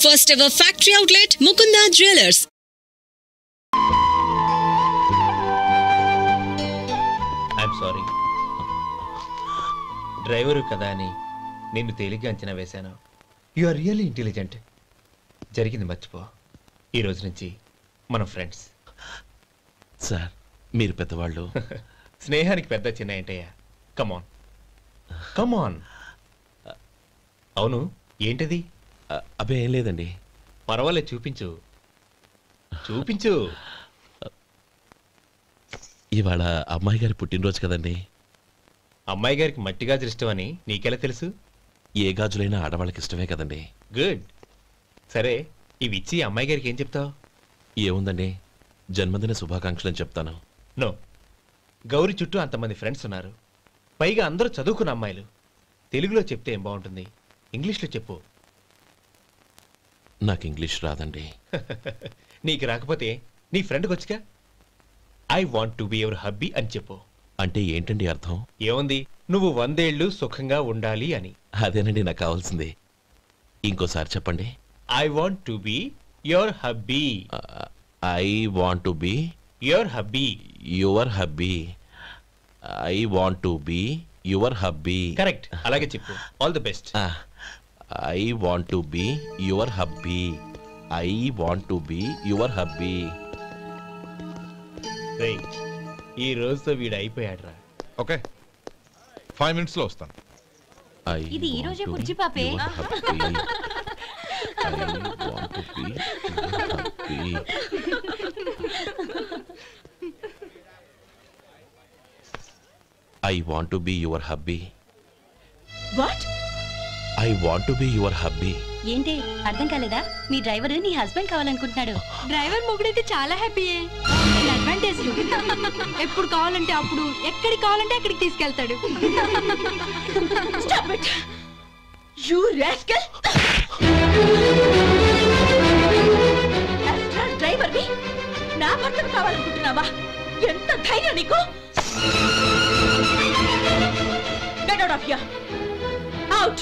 First ever factory outlet, Mukunda Jewelers. I'm sorry. Driver కదా అని నిన్ను తేలిగ్గా అంచనా వేశాను. You are really intelligent. జరిగింది మర్చిపో. ఈ రోజు నుంచి మనం ఫ్రెండ్స్. సార్ మీరు పెద్దవాళ్ళు. స్నేహానికి పెద్ద చిన్న ఏంటయ్యా? కమాన్ కమాన్. అవును, ఏంటది? అబ్బే ఏం లేదండి. పర్వాలేదు, చూపించు చూపించు. ఇవాళ అమ్మాయి గారి పుట్టినరోజు కదండి. అమ్మాయి గారికి మట్టి గాజులు ఇష్టం అని నీకెలా తెలుసు? ఏ గాజులైనా ఆడవాళ్ళకి ఇష్టమే కదండి. గుడ్. సరే, ఇవి ఇచ్చి అమ్మాయి గారికి ఏం చెప్తావు? ఏముందండి, జన్మదిన శుభాకాంక్షలు అని చెప్తాను. నో, గౌరీ చుట్టూ అంతమంది ఫ్రెండ్స్ ఉన్నారు. పైగా అందరూ చదువుకున్న అమ్మాయిలు. తెలుగులో చెప్తే ఏం బాగుంటుంది? ఇంగ్లీష్లో చెప్పు. నాకు ఇంగ్లీష్ రాదండి. నీకు రాకపోతే నీ ఫ్రెండ్కి వచ్చిగా. I want to be your hubby అని చెప్పు. అంటే ఏంటండి అర్థం? ఏముంది, నువ్వు 100 ఏళ్ళు సుఖంగా ఉండాలి అని. అదేనండి నాకు కావాల్సింది. ఇంకోసారి చెప్పండి. I want to be your hubby. I want to be your hubby. Your hubby. I want to be your hubby. Correct, అలాగే చెప్పు. All the best. I want to be your hubby. I want to be your hubby. Right, ఈ రోజుతో వీడు అయిపోయాడ్రా. Okay, 5 minutes లో వస్తాను. ఇది ఈ రోజే బుజ్జి పాపే. I want to be your hubby. What? I want to be your hubby. ఏంటి అర్థం కాలేదా? మీ డ్రైవర్ నీ హస్బెండ్ కావాలనుకుంటున్నాడు. డ్రైవర్ మొగుడైతే చాలా హ్యాపీయే. అడ్వాంటేజ్ ఎప్పుడు కావాలంటే అప్పుడు, ఎక్కడికి కావాలంటే అక్కడికి తీసుకెళ్తాడు. Stop it. You rascal. Driver ని నా భర్తను కావాలనుకుంటున్నావా? ఎంత ధైర్యం నీకు? Get out of here. Out.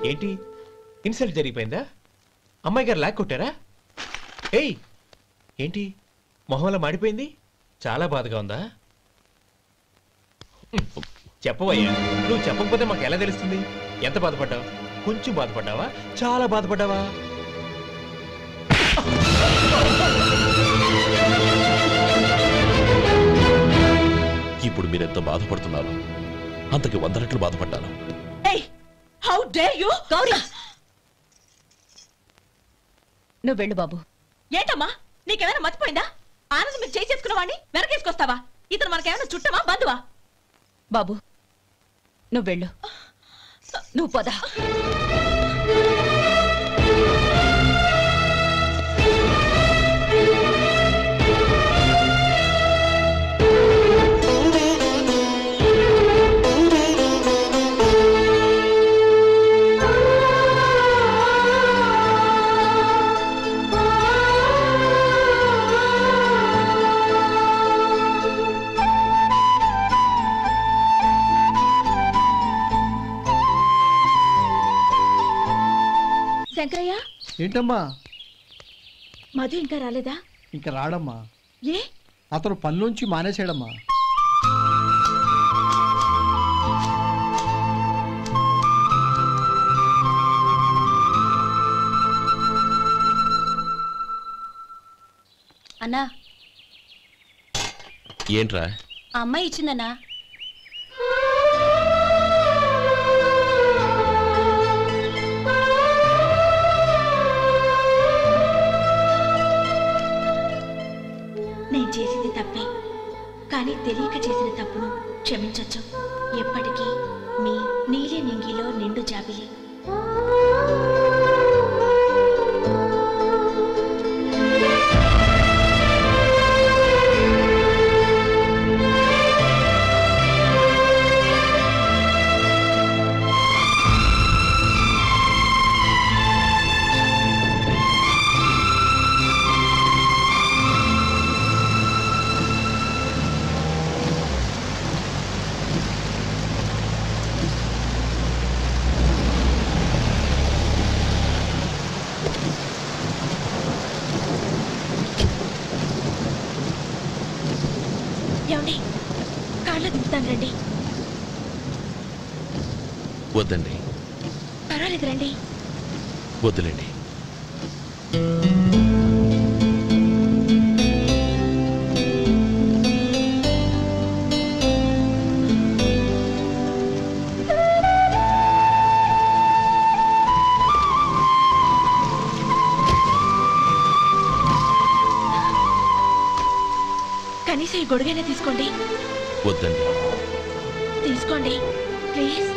ఏంటి, ఇన్సల్ట్ జరిగిపోయిందా? అమ్మాయి గారు లాక్ కొట్టారా? ఏయ్, ఏంటి మొహంలో మాడిపోయింది? చాలా బాధగా ఉందా? చెప్పవయ్యా, నువ్వు చెప్పకపోతే మాకు ఎలా తెలుస్తుంది? ఎంత బాధపడ్డావు? కొంచెం బాధపడ్డావా? చాలా బాధపడ్డావా? ఇప్పుడు మీరెంత బాధపడుతున్నారు, అంతకి 100 రెట్లు బాధపడ్డాను. How dare you? గౌరీ, నువ్వు వెళ్ళు బాబు. ఏంటమ్మా, నీకేమైనా మర్చిపోయిందా? ఆనందం మీరు చేసుకున్నవాడిని వెనకేసుకొస్తావా? ఇతను మనకేమైనా చుట్టమా, బంధువా? బాబు నువ్వు వెళ్ళు, నువ్వు పద. శంకరయ్య, ఏంటమ్మా? మధు ఇంకా రాలేదా? ఇంకా రాడమ్మా. ఏ? అతను పనిలోంచి మానేసాడమ్మా. అన్నా, ఏంట్రా? ఆ అమ్మాయి ఇచ్చిందన్నా. నేను చేసింది తప్పే, కానీ తెలియక చేసిన తప్పును క్షమించొచ్చు. ఎప్పటికీ మీ నీలి నింగిలో నిండు జాబిలి. వద్దండి. పర్వాలేదు రండి. వద్దులేండి. కనీసం ఈ గొడుగైనా తీసుకోండి. వద్దండి. తీసుకోండి ప్లీజ్.